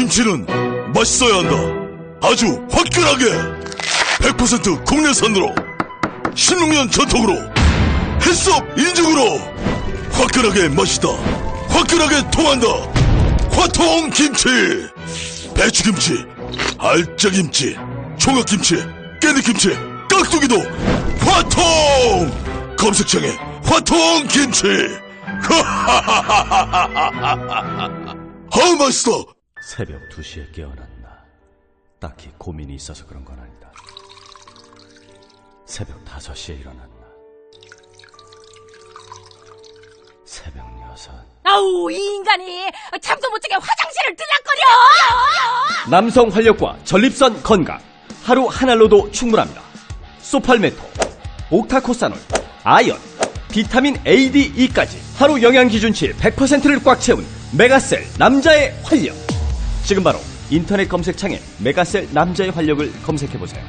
김치는 맛있어야 한다. 아주 화끈하게 100% 국내산으로 16년 전통으로 햇섭 인증으로 화끈하게 맛있다. 화끈하게 통한다. 화통김치. 배추김치, 알짜김치, 총각김치, 깻잎김치, 깍두기도 화통. 검색창에 화통김치. 아우 맛있어. 새벽 2시에 깨어났나. 딱히 고민이 있어서 그런 건 아니다. 새벽 5시에 일어났나. 새벽 6. 아우, 이 인간이 잠도 못 자게 화장실을 들락거려. 남성 활력과 전립선 건강. 하루 한 알로도 충분합니다. 소팔메토, 옥타코사놀, 아연, 비타민 A, D, E까지 하루 영양 기준치 100%를 꽉 채운 메가셀 남자의 활력. 지금 바로 인터넷 검색창에 메가셀 남자의 활력을 검색해보세요.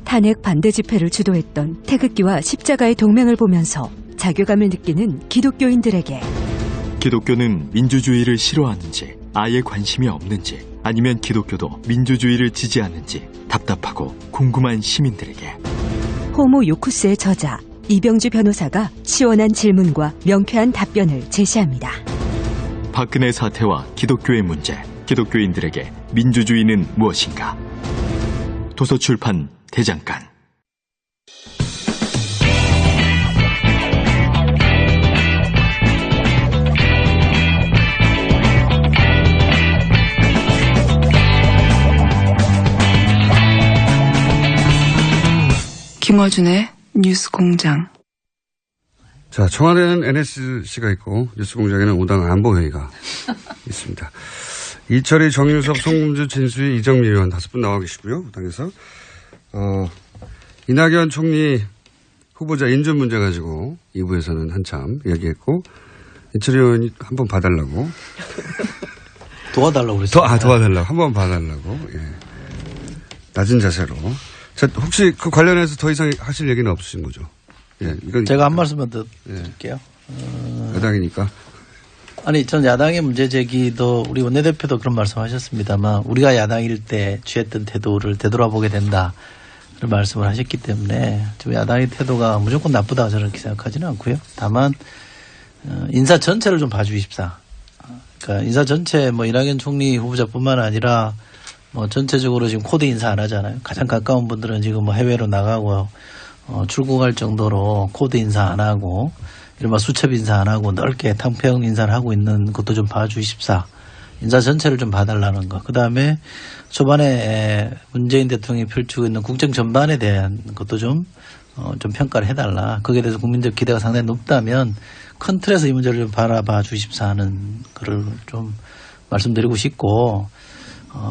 탄핵 반대 집회를 주도했던 태극기와 십자가의 동맹을 보면서 자괴감을 느끼는 기독교인들에게 기독교는 민주주의를 싫어하는지 아예 관심이 없는지 아니면 기독교도 민주주의를 지지하는지 답답하고 궁금한 시민들에게 호모 요쿠스의 저자 이병주 변호사가 시원한 질문과 명쾌한 답변을 제시합니다. 박근혜 사태와 기독교의 문제, 기독교인들에게 민주주의는 무엇인가? 도서출판 대장간. 김어준의 뉴스공장. 자, 청와대는 NSC가 있고 뉴스공장에는 5당 안보회의가 있습니다. 이철희, 정윤석, 송금주, 진수희, 이정미 의원 5분 나와 계시고요. 5당에서 이낙연 총리 후보자 인준 문제 가지고 2부에서는 한참 얘기했고 이철희 의원이 한번 봐달라고 도와달라고 그랬어요. 도와달라고 한번 봐달라고. 예. 낮은 자세로. 자, 혹시 그 관련해서 더 이상 하실 얘기는 없으신 거죠? 예, 이건 제가 한 말씀만 더 드릴게요. 여당이니까. 아니, 전 야당의 문제 제기도 우리 원내대표도 그런 말씀하셨습니다만 우리가 야당일 때 취했던 태도를 되돌아보게 된다. 그런 말씀을 하셨기 때문에 지금 야당의 태도가 무조건 나쁘다 저는 그렇게 생각하지는 않고요. 다만 인사 전체를 좀 봐주십사. 그러니까 인사 전체 뭐 이낙연 총리 후보자뿐만 아니라 뭐 전체적으로 지금 코드 인사 안 하잖아요. 가장 가까운 분들은 지금 뭐 해외로 나가고 출국할 정도로 코드 인사 안 하고 이른바 수첩 인사 안 하고 넓게 탕평 인사를 하고 있는 것도 좀 봐주십사. 인사 전체를 좀 봐달라는 거. 그다음에 초반에 문재인 대통령이 펼치고 있는 국정 전반에 대한 것도 좀 평가를 해달라. 거기에 대해서 국민적 기대가 상당히 높다면 큰 틀에서 이 문제를 좀 바라봐 주십사 하는 거를 좀 말씀드리고 싶고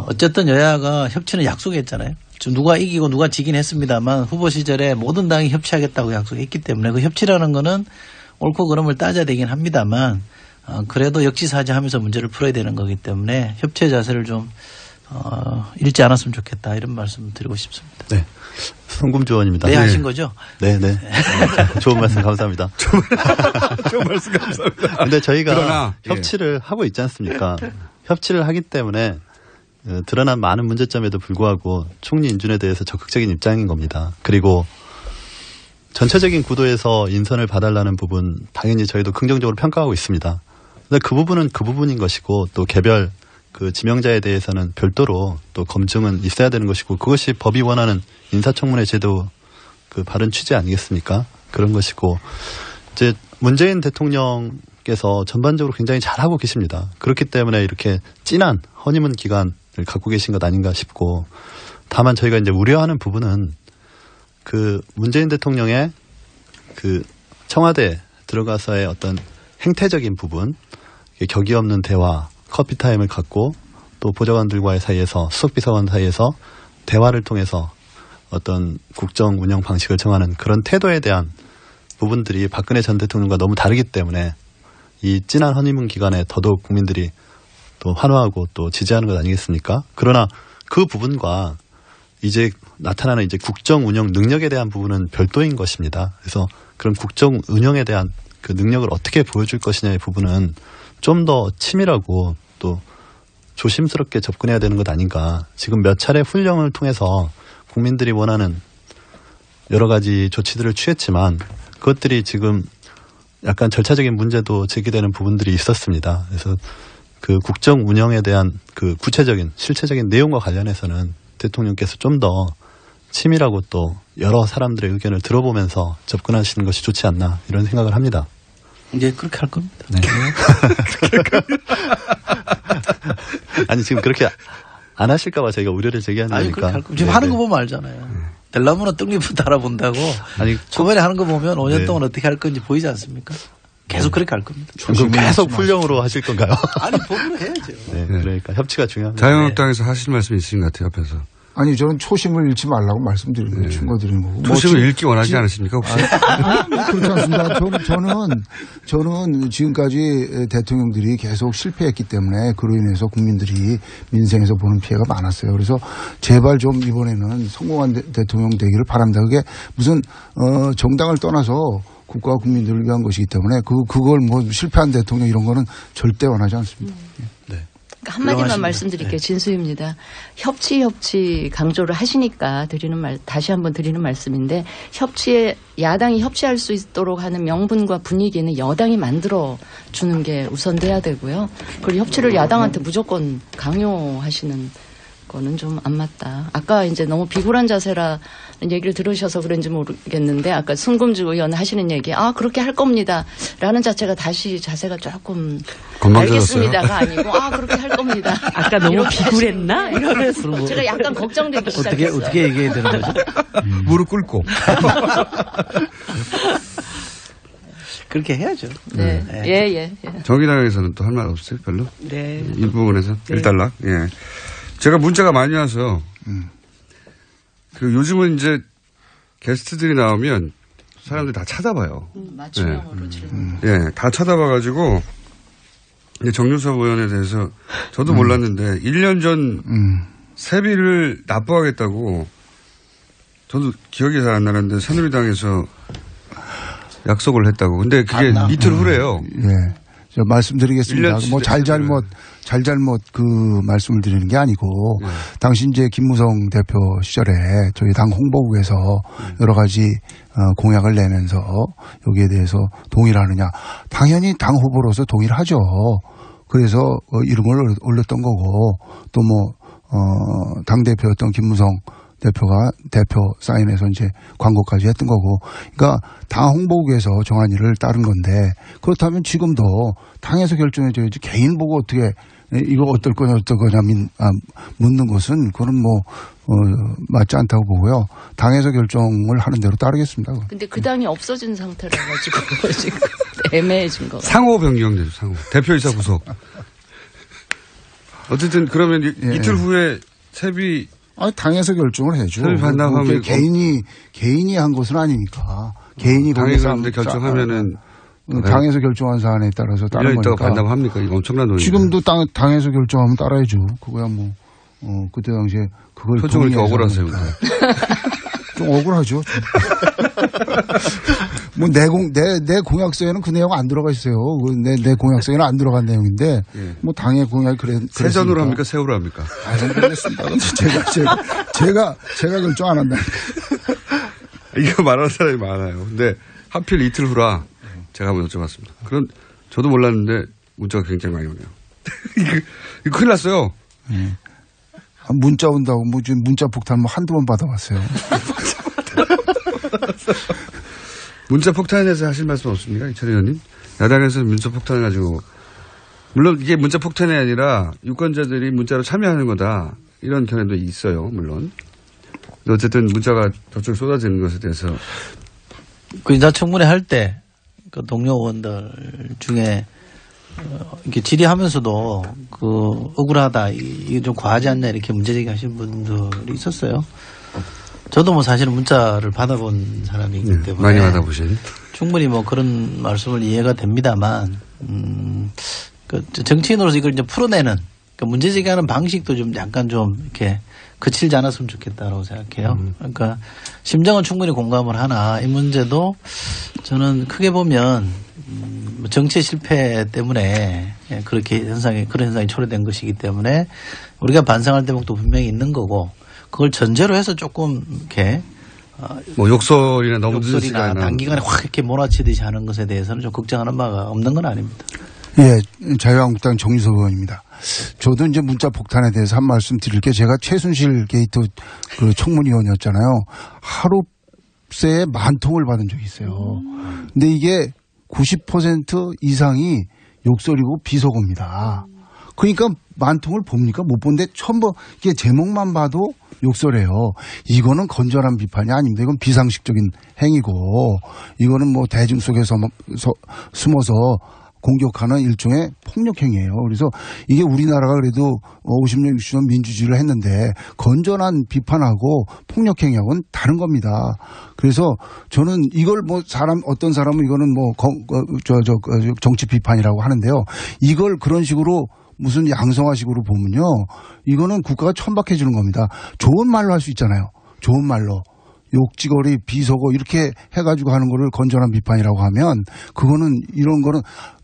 어쨌든 여야가 협치는 약속했잖아요. 지금 누가 이기고 누가 지긴 했습니다만 후보 시절에 모든 당이 협치하겠다고 약속했기 때문에 그 협치라는 거는 옳고 그름을 따져야 되긴 합니다만 그래도 역지사지하면서 문제를 풀어야 되는 거기 때문에 협치의 자세를 좀 잃지 않았으면 좋겠다 이런 말씀 드리고 싶습니다. 네. 송금주 의원입니다. 네, 하신 거죠? 네. 좋은 말씀 감사합니다. 좋은 말씀 감사합니다. 근데 저희가 그러나, 협치를 하고 있지 않습니까? 협치를 하기 때문에 드러난 많은 문제점에도 불구하고 총리 인준에 대해서 적극적인 입장인 겁니다. 그리고 전체적인 구도에서 인선을 봐달라는 부분 당연히 저희도 긍정적으로 평가하고 있습니다. 근데 그 부분은 그 부분인 것이고 또 개별 그 지명자에 대해서는 별도로 또 검증은 있어야 되는 것이고 그것이 법이 원하는 인사청문회 제도 그 바른 취지 아니겠습니까? 그런 것이고 이제 문재인 대통령께서 전반적으로 굉장히 잘하고 계십니다. 그렇기 때문에 이렇게 진한 허니문 기간을 갖고 계신 것 아닌가 싶고 다만 저희가 이제 우려하는 부분은 그 문재인 대통령의 그 청와대 들어가서의 어떤 행태적인 부분, 격이 없는 대화, 커피 타임을 갖고 또 보좌관들과의 사이에서 수석비서관 사이에서 대화를 통해서 어떤 국정 운영 방식을 정하는 그런 태도에 대한 부분들이 박근혜 전 대통령과 너무 다르기 때문에 이 진한 허니문 기간에 더더욱 국민들이 또 환호하고 또 지지하는 것 아니겠습니까? 그러나 그 부분과 이제 나타나는 이제 국정 운영 능력에 대한 부분은 별도인 것입니다. 그래서 그런 국정 운영에 대한 그 능력을 어떻게 보여줄 것이냐의 부분은 좀 더 치밀하고 또 조심스럽게 접근해야 되는 것 아닌가. 지금 몇 차례 훈령을 통해서 국민들이 원하는 여러 가지 조치들을 취했지만 그것들이 지금 약간 절차적인 문제도 제기되는 부분들이 있었습니다. 그래서 그 국정 운영에 대한 그 구체적인 실체적인 내용과 관련해서는 대통령께서 좀 더 치밀하고 또 여러 사람들의 의견을 들어보면서 접근하시는 것이 좋지 않나 이런 생각을 합니다. 이제 그렇게 할 겁니다. 네. 아니 지금 그렇게 안 하실까 봐 저희가 우려를 제기하는 아니, 거니까. 그렇게 할 겁니다. 지금 하는 거 보면 알잖아요. 될라면은 떡잎부터 알아본다고. 아니 초반에 하는 거 보면 5년 네. 동안 어떻게 할 건지 보이지 않습니까? 계속 그렇게 할 겁니다. 그럼 계속 훈령으로 하실 건가요? 아니 법으로 해야죠. 네, 그러니까 협치가 중요합니다. 자유한국당에서 하실 말씀이 있으신 것 같아요, 옆에서. 아니 저는 초심을 잃지 말라고 말씀드리는 거예요. 충고드리는 거고. 초심을 잃기 원하지 않으십니까 혹시? 그렇지 않습니다. 저는 지금까지 대통령들이 계속 실패했기 때문에 그로 인해서 국민들이 민생에서 보는 피해가 많았어요. 그래서 제발 좀 이번에는 성공한 대통령 되기를 바랍니다. 그게 무슨 정당을 떠나서 국가와 국민들을 위한 것이기 때문에 그걸 뭐 실패한 대통령 이런 거는 절대 원하지 않습니다. 한마디만 말씀드릴게요. 진수입니다. 협치 강조를 하시니까 다시 한번 드리는 말씀인데 협치에 야당이 협치할 수 있도록 하는 명분과 분위기는 여당이 만들어 주는 게 우선돼야 되고요. 그리고 협치를 야당한테 무조건 강요하시는 거는 좀 안 맞다. 아까 이제 너무 비굴한 자세라는 얘기를 들으셔서 그런지 모르겠는데 아까 손금주 의원 하시는 얘기 그렇게 할 겁니다. 라는 자체가 다시 자세가 조금 알겠습니다가 아니고 그렇게 할 겁니다. 아까 너무 비굴했나? 이러면서 제가 약간 걱정되기 시작했어요. 어떻게 얘기해야 되는 거죠? 무릎 꿇고. 그렇게 해야죠. 네. 예. 정의당에서는 또 할 말 없어요, 별로? 네. 이 부분에서 일단락. 예. 제가 문자가 많이 와서 요즘은 이제 게스트들이 나오면 사람들이 다 찾아봐요. 맞춤형으로 질문. 예, 다 찾아봐가지고 정유섭 의원에 대해서 저도 몰랐는데 1년 전 세비를 납부하겠다고 저도 기억이 잘 안 나는데 새누리당에서 약속을 했다고. 근데 그게 이틀 후래요. 예. 저 말씀드리겠습니다. 뭐 잘잘못 그 말씀을 드리는 게 아니고 당시 이제 김무성 대표 시절에 저희 당 홍보국에서 여러 가지 공약을 내면서 여기에 대해서 동의를 하느냐. 당연히 당 후보로서 동의를 하죠. 그래서 이름을 올렸던 거고 또 뭐 당대표였던 김무성 대표가 대표 사인해서 이제 광고까지 했던 거고. 그러니까 당 홍보국에서 정한 일을 따른 건데 그렇다면 지금도 당에서 결정해줘야지 개인 보고 어떻게 이거 어떨 거냐 묻는 것은 그거는 뭐 맞지 않다고 보고요. 당에서 결정을 하는 대로 따르겠습니다. 근데 그 당이 없어진 상태라 가지고 지금 애매해진 거. 상호 변경되죠. 상호. 대표이사 구속. 어쨌든 그러면 이틀 후에 세비 당에서 결정을 해줘. 반납하면 개인이 한 것은 아니니까. 개인이 당에서 결정하면은 당에서 결정한 사안에 따라서 따른 거니까. 반납합니까? 이거 엄청난 돈이죠. 지금도 당에서 결정하면 따라야죠. 그거야 뭐 그때 당시에 그걸 표정을 이렇게 억울하세요. 좀 억울하죠. 뭐 내 공약서에는 그 내용 안 들어가 있어요. 내 공약서에는 안 들어간 내용인데 뭐 당의 공약이 세전으로 합니까? 세후로 합니까? 잘 모르겠습니다. 제가 결정 안 한다. 이거 말하는 사람이 많아요. 근데 하필 이틀 후라 제가 한번 여쭤봤습니다. 그럼 저도 몰랐는데 문자가 굉장히 많이 오네요. 이거 큰일 났어요. 문자 온다고 뭐 지금 문자 폭탄 뭐 한두 번 받아봤어요. 문자 폭탄에 대해서 하실 말씀 없습니까? 이철 의원님? 야당에서 문자 폭탄을 가지고 물론 이게 문자 폭탄이 아니라 유권자들이 문자로 참여하는 거다. 이런 견해도 있어요. 물론. 어쨌든 문자가 저쪽에 쏟아지는 것에 대해서. 그 인사청문회 할 때 그 동료 의원들 중에 이렇게 질의하면서도 그 억울하다 이게 좀 과하지 않냐 이렇게 문제제기 하신 분들이 있었어요. 저도 뭐 사실은 문자를 받아본 사람이기 때문에 많이 받아보신 충분히 뭐 그런 말씀을 이해가 됩니다만 그 정치인으로서 이걸 이제 풀어내는 그러니까 문제제기하는 방식도 좀 약간 좀 이렇게 그칠지 않았으면 좋겠다라고 생각해요. 그러니까 심정은 충분히 공감을 하나 이 문제도 저는 크게 보면 정치 실패 때문에 그렇게 그런 현상이 초래된 것이기 때문에 우리가 반성할 대목도 분명히 있는 거고 그걸 전제로 해서 조금 이렇게 뭐 욕설이나 너무 욕설이나 단기간에 확 이렇게 몰아치듯이 하는 것에 대해서는 좀 걱정하는 바가 없는 건 아닙니다. 예, 자유한국당 정유석 의원입니다. 저도 이제 문자 폭탄에 대해서 한 말씀 드릴 게 제가 최순실 게이트 그 청문위원이었잖아요. 하루 새에 10,000통을 받은 적이 있어요. 근데 이게 90% 이상이 욕설이고 비속어입니다. 그러니까 10,000통을 봅니까? 못 본데 처음 이게 제목만 봐도 욕설해요. 이거는 건전한 비판이 아닙니다. 이건 비상식적인 행위고 이거는 뭐 대중 속에서 숨어서 공격하는 일종의 폭력행위예요. 그래서 이게 우리나라가 그래도 50년, 60년 민주주의를 했는데 건전한 비판하고 폭력행위하고는 다른 겁니다. 그래서 저는 이걸 뭐 어떤 사람은 이거는 뭐 정치 비판이라고 하는데요. 이걸 그런 식으로 무슨 양성화식으로 보면요. 이거는 국가가 천박해 주는 겁니다. 좋은 말로 할 수 있잖아요. 좋은 말로. 욕지거리, 비속어 이렇게 해가지고 하는 거를 건전한 비판이라고 하면 그거는 이런 거는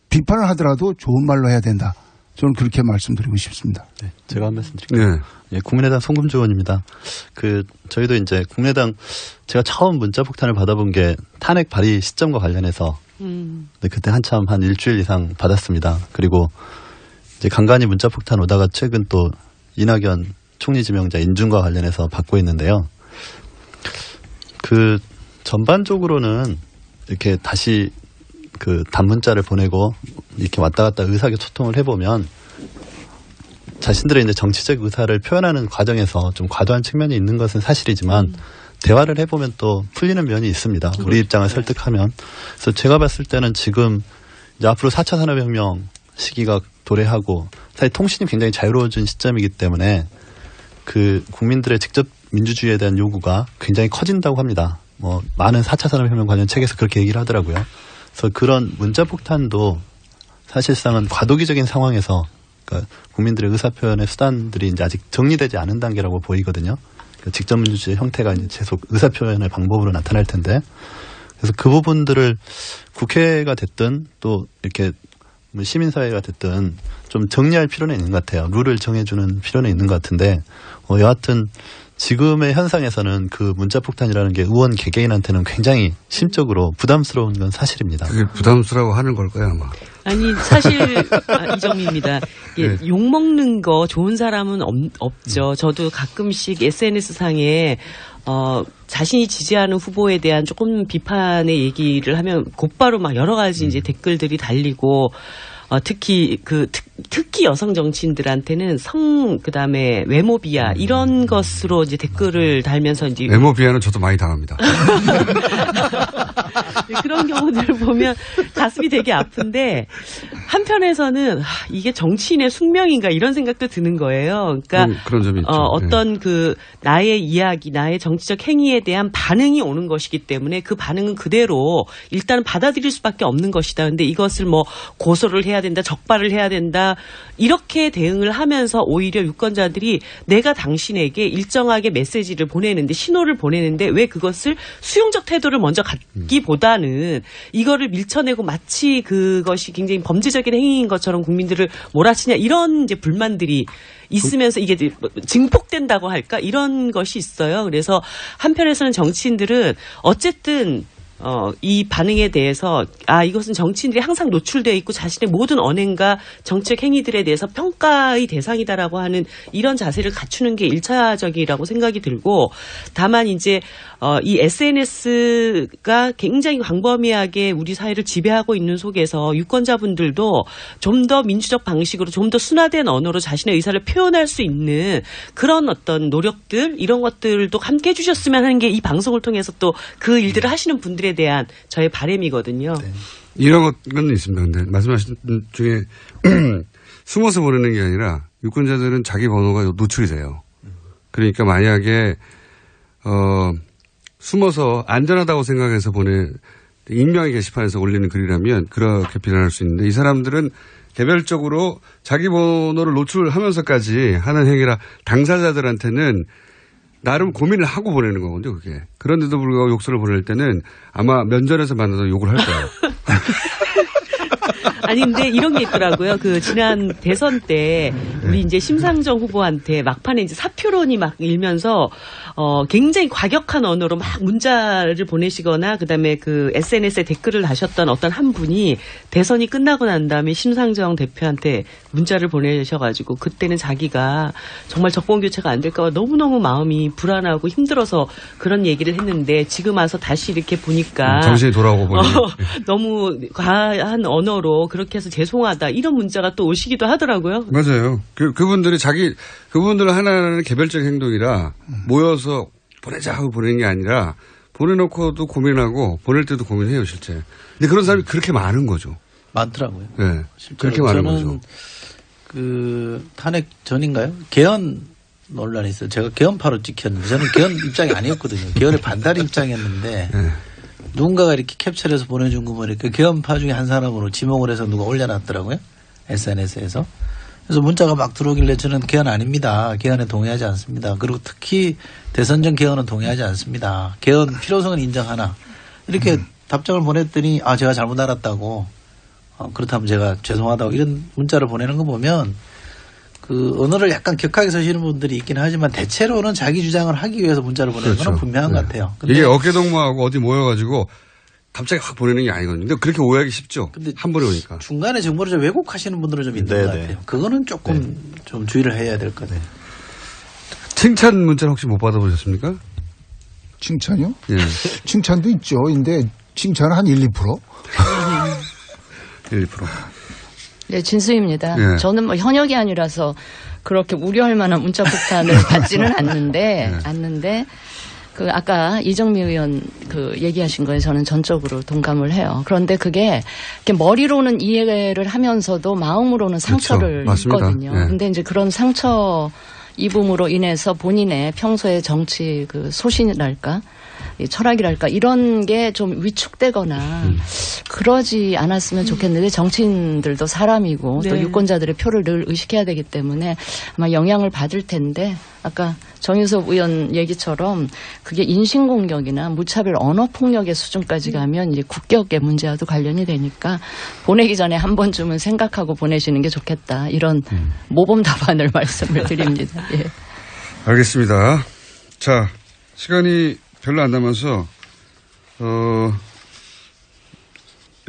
비판을 하더라도 좋은 말로 해야 된다. 저는 그렇게 말씀드리고 싶습니다. 네, 제가 한 말씀 드릴게요. 네. 예, 국민의당 송금주 의원입니다. 저희도 이제 국민의당 제가 처음 문자 폭탄을 받아본 게 탄핵 발의 시점과 관련해서 네, 그때 한참 한 일주일 이상 받았습니다. 그리고 이제 간간히 문자 폭탄 오다가 최근 또 이낙연 총리 지명자 인준과 관련해서 받고 있는데요. 전반적으로는 이렇게 다시 단문자를 보내고 이렇게 왔다 갔다 의사소통을 해보면 자신들의 이제 정치적 의사를 표현하는 과정에서 좀 과도한 측면이 있는 것은 사실이지만 대화를 해보면 또 풀리는 면이 있습니다. 우리 입장을 설득하면. 그래서 제가 봤을 때는 지금 이제 앞으로 4차 산업혁명 시기가 도래하고 사실 통신이 굉장히 자유로워진 시점이기 때문에 국민들의 직접 민주주의에 대한 요구가 굉장히 커진다고 합니다. 뭐 많은 4차 산업혁명 관련 책에서 그렇게 얘기를 하더라고요. 그래서 그런 문자 폭탄도 사실상은 과도기적인 상황에서 그러니까 국민들의 의사표현의 수단들이 이제 아직 정리되지 않은 단계라고 보이거든요. 그러니까 직접 민주주의 형태가 이제 계속 의사표현의 방법으로 나타날 텐데 그래서 그 부분들을 국회가 됐든 또 이렇게 시민사회가 됐든 좀 정리할 필요는 있는 것 같아요. 룰을 정해주는 필요는 있는 것 같은데 여하튼 지금의 현상에서는 그 문자폭탄이라는 게 의원 개개인한테는 굉장히 심적으로 부담스러운 건 사실입니다. 그게 부담스러워 하는 걸까요, 아마? 아니, 사실, 이정미입니다. 네. 욕먹는 거 좋은 사람은 없죠. 저도 가끔씩 SNS상에, 자신이 지지하는 후보에 대한 조금 비판의 얘기를 하면 곧바로 막 여러 가지 이제 댓글들이 달리고, 특히 특히 여성 정치인들한테는 그다음에 외모 비하 이런 것으로 이제 댓글을 달면서 이제 외모 비하는 저도 많이 당합니다. 그런 경우들을 보면 가슴이 되게 아픈데 한편에서는 이게 정치인의 숙명인가 이런 생각도 드는 거예요. 그러니까 그런 점이 있죠. 어떤 나의 이야기, 나의 정치적 행위에 대한 반응이 오는 것이기 때문에 그 반응은 그대로 일단 받아들일 수밖에 없는 것이다. 근데 이것을 뭐 고소를 해야 된다, 적발을 해야 된다 이렇게 대응을 하면서 오히려 유권자들이 내가 당신에게 일정하게 메시지를 보내는데 신호를 보내는데 왜 그것을 수용적 태도를 먼저 갖기보다는 이거를 밀쳐내고 마치 그것이 굉장히 범죄적인 행위인 것처럼 국민들을 몰아치냐 이런 이제 불만들이 있으면서 이게 증폭된다고 할까 이런 것이 있어요. 그래서 한편에서는 정치인들은 어쨌든 이 반응에 대해서 이것은 정치인들이 항상 노출되어 있고 자신의 모든 언행과 정책 행위들에 대해서 평가의 대상이다라고 하는 이런 자세를 갖추는 게 1차적이라고 생각이 들고 다만 이제 이 SNS가 굉장히 광범위하게 우리 사회를 지배하고 있는 속에서 유권자분들도 좀 더 민주적 방식으로 좀 더 순화된 언어로 자신의 의사를 표현할 수 있는 그런 어떤 노력들 이런 것들도 함께 해주셨으면 하는 게 이 방송을 통해서 또 그 일들을 하시는 분들에 대한 저의 바람이거든요. 네. 이런 건 있습니다. 근데 말씀하신 중에 숨어서 보내는 게 아니라 유권자들은 자기 번호가 노출이 돼요. 그러니까 만약에 숨어서 안전하다고 생각해서 익명의 게시판에서 올리는 글이라면 그렇게 비난할 수 있는데 이 사람들은 개별적으로 자기 번호를 노출하면서까지 하는 행위라 당사자들한테는 나름 고민을 하고 보내는 거거든요, 그게. 그런데도 불구하고 욕설을 보낼 때는 아마 면전에서 만나서 욕을 할 거예요. 아니 근데 이런 게 있더라고요. 그 지난 대선 때 우리 이제 심상정 후보한테 막판에 이제 사표론이 막 일면서 굉장히 과격한 언어로 막 문자를 보내시거나 그다음에 그 SNS에 댓글을 다셨던 어떤 한 분이 대선이 끝나고 난 다음에 심상정 대표한테 문자를 보내셔가지고 그때는 자기가 정말 정권 교체가 안 될까 봐 너무너무 마음이 불안하고 힘들어서 그런 얘기를 했는데 지금 와서 다시 이렇게 보니까 정신이 돌아오고 보니 너무 과한 언어로 그렇게 해서 죄송하다 이런 문자가 또 오시기도 하더라고요. 맞아요. 그분들 하나는 개별적 행동이라 모여서 보내자 하고 보내는 게 아니라 보내놓고도 고민하고 보낼 때도 고민해요 실제. 근데 그런 사람이 그렇게 많은 거죠. 많더라고요. 네, 그렇게 많은 거죠. 그 탄핵 전인가요? 개헌 논란이 있어요. 제가 개헌파로 찍혔는데 저는 개헌 입장이 아니었거든요. 개헌에 반대 입장이었는데 네. 누군가가 이렇게 캡처를 해서 보내준 거 보니까 개헌파 중에 한 사람으로 지목을 해서 누가 올려놨더라고요. SNS에서. 그래서 문자가 막 들어오길래 저는 개헌 아닙니다. 개헌에 동의하지 않습니다. 그리고 특히 대선 전 개헌은 동의하지 않습니다. 개헌 필요성은 인정하나. 이렇게 답장을 보냈더니 제가 잘못 알았다고. 그렇다면 제가 죄송하다고 이런 문자를 보내는 거 보면 그 언어를 약간 격하게 쓰시는 분들이 있긴 하지만 대체로는 자기 주장을 하기 위해서 문자를 보내는 건 분명한 것 같아요. 근데 이게 어깨동무하고 어디 모여가지고 갑자기 확 보내는 게 아니거든요. 근데 그렇게 오해하기 쉽죠. 근데 한 번에 오니까. 중간에 정보를 좀 왜곡하시는 분들은 좀 있는 것 같아요. 그거는 조금 좀 주의를 해야 될 것 같아요. 칭찬 문자는 혹시 못 받아보셨습니까? 칭찬이요? 예. 칭찬도 있죠. 근데 칭찬은 한 1, 2%? 1, 2%. 네, 진수입니다. 예. 저는 뭐 현역이 아니라서 그렇게 우려할 만한 문자 폭탄을 받지는 않는데 그 아까 이정미 의원 그 얘기하신 거에 저는 전적으로 동감을 해요. 그런데 그게 이렇게 머리로는 이해를 하면서도 마음으로는 상처를 입거든요. 네. 근데 이제 그런 상처 입음으로 인해서 본인의 평소의 정치 그 소신이랄까 철학이랄까 이런 게 좀 위축되거나 그러지 않았으면 좋겠는데 정치인들도 사람이고 또 유권자들의 표를 늘 의식해야 되기 때문에 아마 영향을 받을 텐데 아까 정유섭 의원 얘기처럼 그게 인신공격이나 무차별 언어폭력의 수준까지 가면 이제 국격의 문제와도 관련이 되니까 보내기 전에 한 번쯤은 생각하고 보내시는 게 좋겠다 이런 모범 답안을 말씀을 드립니다. 예. 알겠습니다. 자, 시간이 별로 안 남아서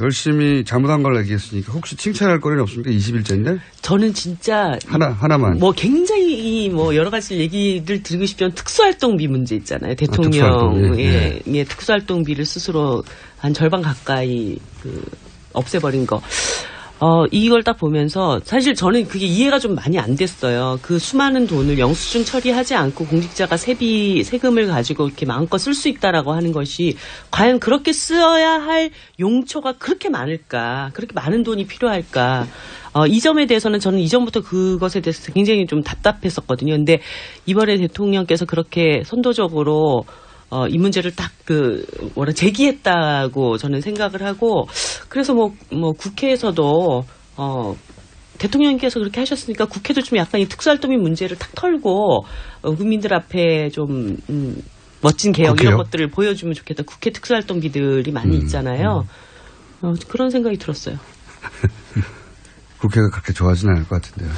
열심히 잘못한 걸 얘기했으니까 혹시 칭찬할 거리는 없습니까? 20일째인데? 저는 진짜 하나만. 뭐 굉장히 뭐 여러 가지 얘기를 드리고 싶지만 특수활동비 문제 있잖아요. 대통령의 특수활동비를 스스로 한 절반 가까이 없애버린 거. 이걸 딱 보면서 사실 저는 그게 이해가 좀 많이 안 됐어요. 그 수많은 돈을 영수증 처리하지 않고 공직자가 세금을 가지고 이렇게 마음껏 쓸 수 있다라고 하는 것이 과연 그렇게 써야 할 용처가 그렇게 많을까? 그렇게 많은 돈이 필요할까? 이 점에 대해서는 저는 이전부터 그것에 대해서 굉장히 좀 답답했었거든요. 근데 이번에 대통령께서 그렇게 선도적으로 이 문제를 딱 제기했다고 저는 생각을 하고, 그래서 뭐 국회에서도, 대통령께서 그렇게 하셨으니까 국회도 좀 약간 이 특수활동비 문제를 탁 털고, 국민들 앞에 좀, 멋진 개혁 이런 것들을 보여주면 좋겠다. 국회 특수활동비들이 많이 있잖아요. 그런 생각이 들었어요. 국회가 그렇게 좋아하진 않을 것 같은데요.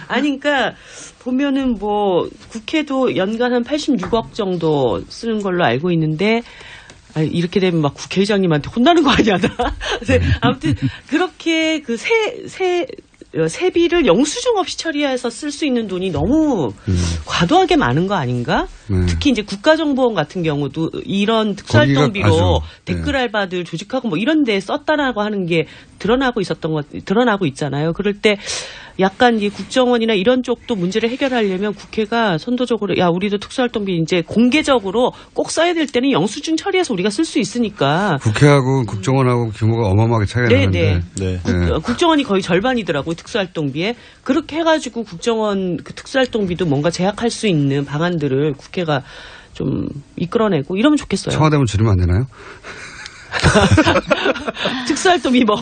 아니, 그러니까 보면은 뭐 국회도 연간 한 86억 정도 쓰는 걸로 알고 있는데 이렇게 되면 막 국회의장님한테 혼나는 거 아니야, 나. 아무튼 그렇게 그 세비를 영수증 없이 처리해서 쓸 수 있는 돈이 너무 과도하게 많은 거 아닌가? 특히 이제 국가정보원 같은 경우도 이런 특수활동비로 댓글 알바들 조직하고 뭐 이런 데 썼다라고 하는 게 드러나고 있잖아요. 그럴 때 약간 이 국정원이나 이런 쪽도 문제를 해결하려면 국회가 선도적으로 우리도 특수활동비 이제 공개적으로 꼭 써야 될 때는 영수증 처리해서 우리가 쓸 수 있으니까. 국회하고 국정원하고 규모가 어마어마하게 차이가 나는데. 국정원이 거의 절반이더라고요, 특수활동비에. 그렇게 해가지고 국정원 그 특수활동비도 뭔가 제약할 수 있는 방안들을 국회가 좀 이끌어내고 이러면 좋겠어요. 청와대면 줄이면 안 되나요? 특수활동비 뭐.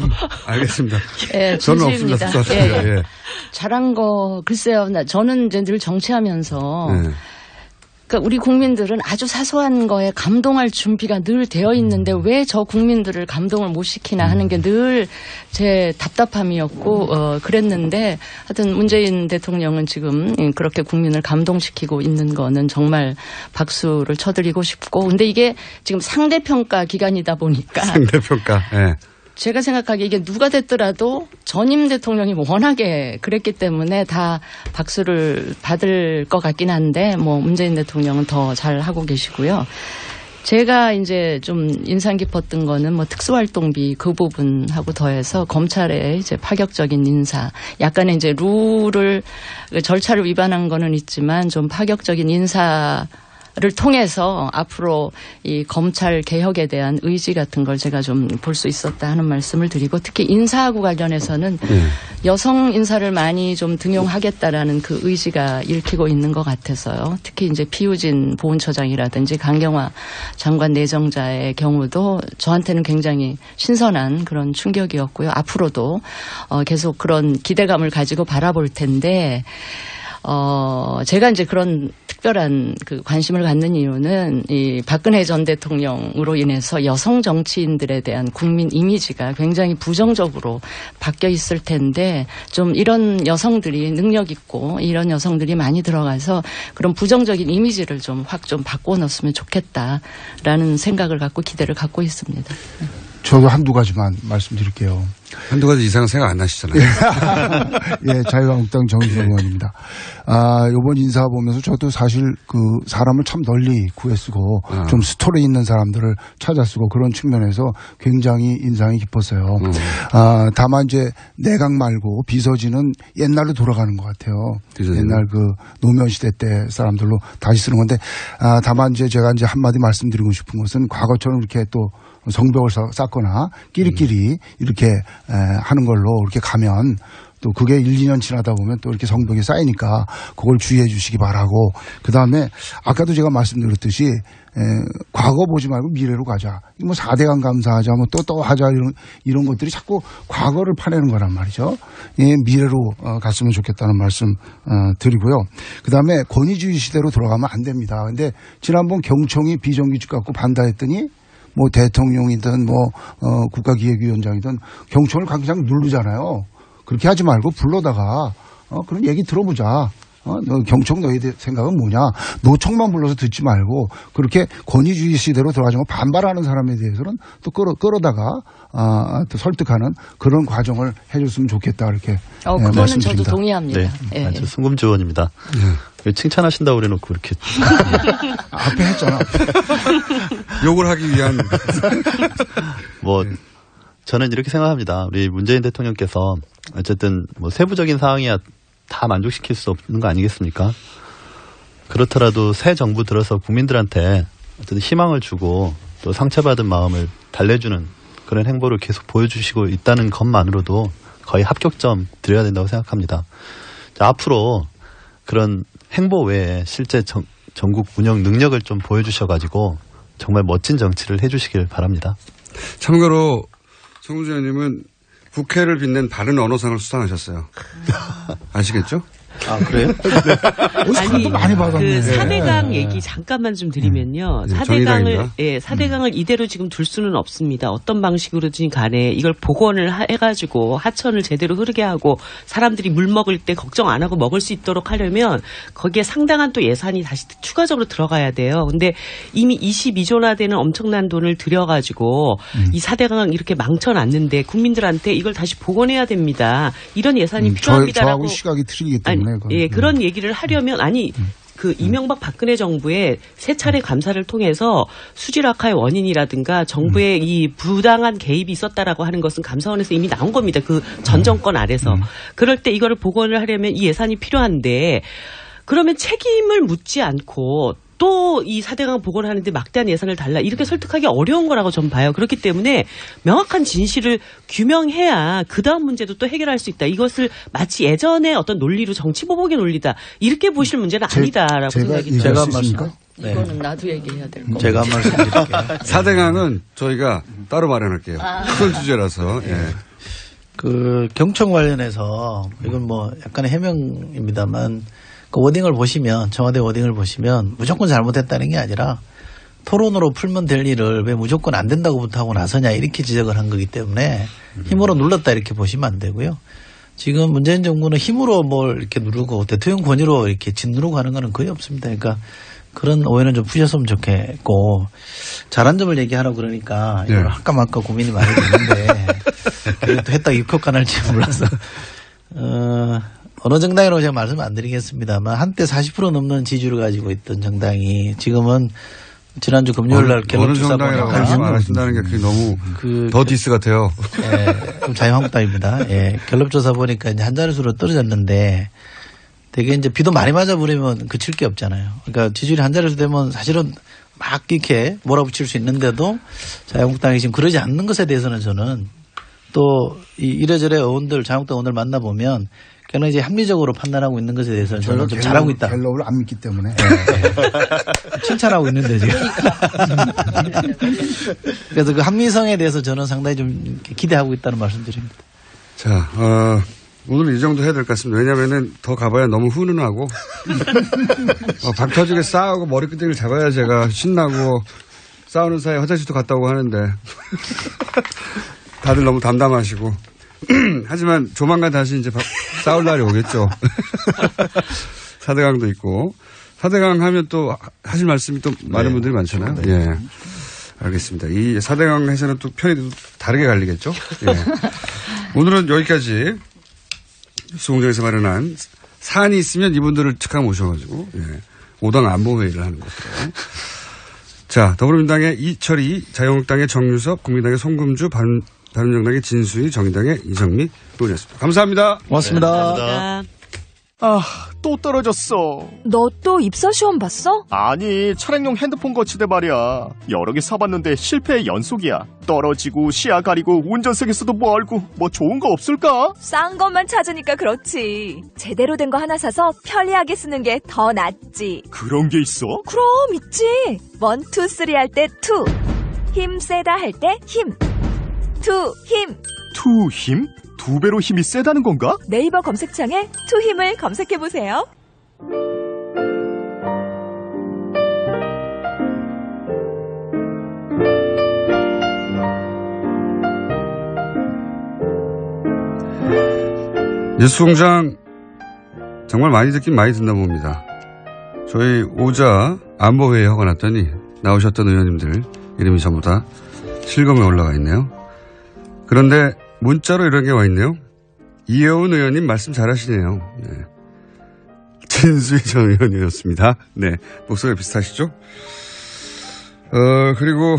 알겠습니다. 예, 저는 없습니다. 특수활동비. 잘한 거 글쎄요. 저는 이제 늘 정치하면서 그러니까 우리 국민들은 아주 사소한 거에 감동할 준비가 늘 되어 있는데 왜 저 국민들을 감동을 못 시키나 하는 게 늘 제 답답함이었고 그랬는데 하여튼 문재인 대통령은 지금 그렇게 국민을 감동시키고 있는 거는 정말 박수를 쳐드리고 싶고 근데 이게 지금 상대평가 기간이다 보니까 상대평가. 네. 제가 생각하기에 이게 누가 됐더라도 전임 대통령이 워낙에 그랬기 때문에 다 박수를 받을 것 같긴 한데 뭐 문재인 대통령은 더 잘 하고 계시고요. 제가 이제 좀 인상 깊었던 거는 뭐 특수활동비 그 부분하고 더해서 검찰의 이제 파격적인 인사, 약간의 이제 룰을 절차를 위반한 거는 있지만 좀 파격적인 인사를 통해서 앞으로 이 검찰 개혁에 대한 의지 같은 걸 제가 좀 볼 수 있었다 하는 말씀을 드리고 특히 인사하고 관련해서는 여성 인사를 많이 좀 등용하겠다라는 그 의지가 읽히고 있는 것 같아서요. 특히 이제 피우진 보훈처장이라든지 강경화 장관 내정자의 경우도 저한테는 굉장히 신선한 그런 충격이었고요. 앞으로도 계속 그런 기대감을 가지고 바라볼 텐데 제가 이제 그런 특별한 그 관심을 갖는 이유는 이 박근혜 전 대통령으로 인해서 여성 정치인들에 대한 국민 이미지가 굉장히 부정적으로 바뀌어 있을 텐데 좀 이런 여성들이 능력 있고 이런 여성들이 많이 들어가서 그런 부정적인 이미지를 좀 확 좀 바꿔놓았으면 좋겠다라는 생각을 갖고 기대를 갖고 있습니다. 저도 한두 가지만 말씀드릴게요. 한두 가지 이상은 생각 안 나시잖아요. 예, 자유한국당 정의선 의원입니다. 요번 인사 보면서 저도 사실 그 사람을 참 널리 구해쓰고 좀 스토리 있는 사람들을 찾아쓰고 그런 측면에서 굉장히 인상이 깊었어요. 다만 이제 내각 말고 비서진은 옛날로 돌아가는 것 같아요. 옛날 그 노무현 시대 때 사람들로 다시 쓰는 건데, 다만 이제 제가 이제 한마디 말씀드리고 싶은 것은 과거처럼 이렇게 또 성벽을 쌓거나 끼리끼리 이렇게 하는 걸로 이렇게 가면 또 그게 1, 2년 지나다 보면 또 이렇게 성벽이 쌓이니까 그걸 주의해 주시기 바라고, 그다음에 아까도 제가 말씀드렸듯이 과거 보지 말고 미래로 가자. 뭐 4대강 감사하자, 뭐 또 하자, 이런 것들이 자꾸 과거를 파내는 거란 말이죠. 예, 미래로 갔으면 좋겠다는 말씀 드리고요. 그다음에 권위주의 시대로 돌아가면 안 됩니다. 근데 지난번 경총이 비정규직 갖고 반대했더니 뭐 대통령이든 뭐 국가기획위원장이든 경총을 그냥 누르잖아요. 그렇게 하지 말고 불러다가 그런 얘기 들어보자. 너 경총 너희 생각은 뭐냐. 노총만 불러서 듣지 말고 그렇게 권위주의 시대로 돌아가지고 반발하는 사람에 대해서는 또 끌어다가 또 설득하는 그런 과정을 해줬으면 좋겠다 이렇게 그거는 말씀드립니다. 저도 동의합니다. 네, 저 승금주 의원입니다. 칭찬하신다고 그래놓고 이렇게 앞에 했잖아. 욕을 하기 위한 뭐 저는 이렇게 생각합니다. 우리 문재인 대통령께서 어쨌든 뭐 세부적인 사항이야 다 만족시킬 수 없는 거 아니겠습니까? 그렇더라도 새 정부 들어서 국민들한테 어떤 희망을 주고 또 상처받은 마음을 달래주는 그런 행보를 계속 보여주시고 있다는 것만으로도 거의 합격점 드려야 된다고 생각합니다. 자, 앞으로 그런 행보 외에 실제 전국 운영 능력을 좀 보여주셔가지고 정말 멋진 정치를 해주시길 바랍니다. 참고로 정우주 의원님은 국회를 빛낸 바른 언어상을 수상하셨어요. 아시겠죠? 아, 그래요? 아니, 많이 받았네. 그 4대강 얘기 잠깐만 좀 드리면요. 4대강을 이대로 지금 둘 수는 없습니다. 어떤 방식으로든 간에 이걸 복원을 해가지고 하천을 제대로 흐르게 하고 사람들이 물 먹을 때 걱정 안 하고 먹을 수 있도록 하려면 거기에 상당한 또 예산이 다시 추가적으로 들어가야 돼요. 근데 이미 22조나 되는 엄청난 돈을 들여가지고 이 4대강 이렇게 망쳐놨는데 국민들한테 이걸 다시 복원해야 됩니다. 이런 예산이 필요합니다라고. 저하고 시각이 틀리기 때문에. 예, 그런 얘기를 하려면 그 이명박 박근혜 정부의 세 차례 감사를 통해서 수질 악화의 원인이라든가 정부의 이 부당한 개입이 있었다라고 하는 것은 감사원에서 이미 나온 겁니다. 그 전 정권 아래서. 그럴 때 이거를 복원을 하려면 이 예산이 필요한데 그러면 책임을 묻지 않고 또 이 4대강 복원하는데 막대한 예산을 달라 이렇게 설득하기 어려운 거라고 전 봐요. 그렇기 때문에 명확한 진실을 규명해야 그다음 문제도 또 해결할 수 있다. 이것을 마치 예전에 어떤 논리로 정치보복의 논리다. 이렇게 보실 문제는 아니다라고 생각이 들어요. 제가 말씀. 네. 이거는 나도 얘기해야 될 거. 제가 한 말씀 드릴게요. 4대강은 저희가 따로 마련할게요. 큰 주제라서. 예. 그 경청 관련해서 이건 뭐 약간의 해명입니다만 그 워딩을 보시면 청와대 워딩을 보시면 무조건 잘못했다는 게 아니라 토론으로 풀면 될 일을 왜 무조건 안 된다고부터 하고 나서냐 이렇게 지적을 한 거기 때문에 힘으로 눌렀다 이렇게 보시면 안 되고요. 지금 문재인 정부는 힘으로 뭘 이렇게 누르고 대통령 권위로 이렇게 짓누르고 하는 거는 거의 없습니다. 그러니까 그런 오해는 좀 푸셨으면 좋겠고 잘한 점을 얘기하라고 그러니까 이걸 할까 말까 고민이 많이 되는데 그래도 했다 입국간 할지 몰라서 어느 정당이라고 제가 말씀 안 드리겠습니다만 한때 40% 넘는 지지율을 가지고 있던 정당이 지금은 지난주 금요일 날 갤럽 조사 보니까 말씀 안 하신다는 게 그게 너무 더 디스 같아요. 예, 자유한국당입니다. 예, 갤럽 조사 보니까 이제 한 자릿수로 떨어졌는데 되게 이제 비도 많이 맞아버리면 그칠 게 없잖아요. 그러니까 지지율이 한 자릿수 되면 사실은 막 이렇게 몰아붙일 수 있는데도 자유한국당이 지금 그러지 않는 것에 대해서는 저는 또 이래저래 의원들 자유한국당 의원들 만나보면 걔는 이제 합리적으로 판단하고 있는 것에 대해서는 저는 좀 잘하고 있다. 갤럽을 안 믿기 때문에. 칭찬하고 있는데 지금. 그래서 그 합리성에 대해서 저는 상당히 좀 기대하고 있다는 말씀드립니다. 자, 오늘 이 정도 해야 될 것 같습니다. 왜냐면은 더 가봐야 너무 훈훈하고 박 터지게 싸우고 머리끄댕이를 잡아야 제가 신나고 싸우는 사이에 화장실도 갔다 오고 하는데 다들 너무 담담하시고 하지만 조만간 다시 이제 싸울 날이 오겠죠. 4대강도 있고 4대강 하면 또 하실 말씀이 또 많은 분들이 많잖아요. 네. 예. 알겠습니다. 이 4대강 해서는 또 편이 다르게 갈리겠죠. 예. 오늘은 여기까지 뉴스공장에서 마련한 사안이 있으면 이분들을 즉각 모셔가지고 5당 안보회의를 하는 것으로. 자, 더불어민주당의 이철희, 자유한국당의 정유섭, 국민당의 송금주, 바른정당의 진수희, 정의당의 이정미 의원이었습니다. 감사합니다. 고맙습니다. 네, 감사합니다. 아, 또 떨어졌어. 너 또 입사 시험 봤어? 아니, 차량용 핸드폰 거치대 말이야. 여러 개 사봤는데 실패의 연속이야. 떨어지고 시야 가리고 운전석에서도 멀고 뭐 좋은 거 없을까? 싼 것만 찾으니까 그렇지. 제대로 된 거 하나 사서 편리하게 쓰는 게 더 낫지. 그런 게 있어? 그럼 있지. 1, 2, 3 할 때 2. 힘 세다 할 때 힘. 2 힘. 2 힘? 2배로 힘이 세다는 건가? 네이버 검색창에 2 힘을 검색해보세요. 뉴스공장 정말 많이 듣긴 많이 듣나 봅니다. 저희 오자 안보회의 하고 났더니 나오셨던 의원님들 이름이 전부 다 실검에 올라가 있네요. 그런데 문자로 이런 게 와 있네요. 이혜원 의원님 말씀 잘하시네요. 네. 진수희 전 의원이었습니다. 네. 목소리 비슷하시죠? 그리고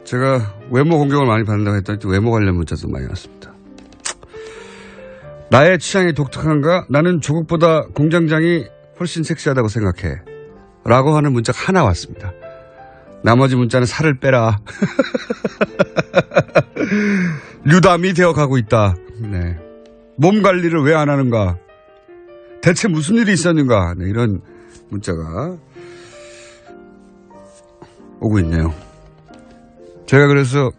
제가 외모 공격을 많이 받는다고 했더니 또 외모 관련 문자도 많이 왔습니다. 나의 취향이 독특한가? 나는 조국보다 공장장이 훨씬 섹시하다고 생각해. 라고 하는 문자가 하나 왔습니다. 나머지 문자는 살을 빼라. 류담이 되어가고 있다. 네. 몸 관리를 왜 안 하는가? 대체 무슨 일이 있었는가? 네, 이런 문자가 오고 있네요. 제가 그래서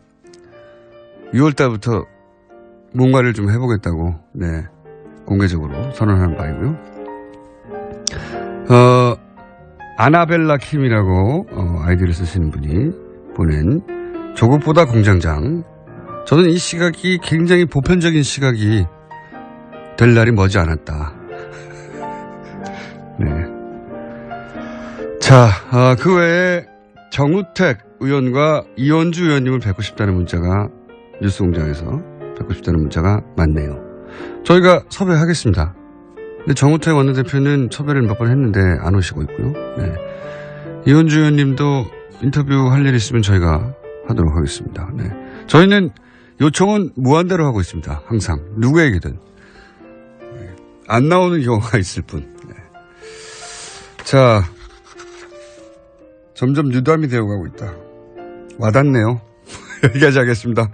6월 달부터 몸 관리를 좀 해보겠다고 네, 공개적으로 선언하는 바이고요. 아나벨라 킴이라고 아이디를 쓰시는 분이 보낸 조국보다 공장장. 저는 이 시각이 굉장히 보편적인 시각이 될 날이 머지 않았다. 네. 자, 그 외에 정우택 의원과 이원주 의원님을 뵙고 싶다는 문자가 뉴스공장에서 뵙고 싶다는 문자가 많네요. 저희가 섭외하겠습니다. 근데 정우택 원내대표는 섭외를 몇 번 했는데 안 오시고 있고요. 네. 이원주 의원님도 인터뷰 할 일 있으면 저희가 하도록 하겠습니다. 네. 저희는 요청은 무한대로 하고 있습니다. 항상 누구에게든 안 나오는 경우가 있을 뿐. 네. 자, 점점 유담이 되어가고 있다. 와닿네요. 여기까지 하겠습니다.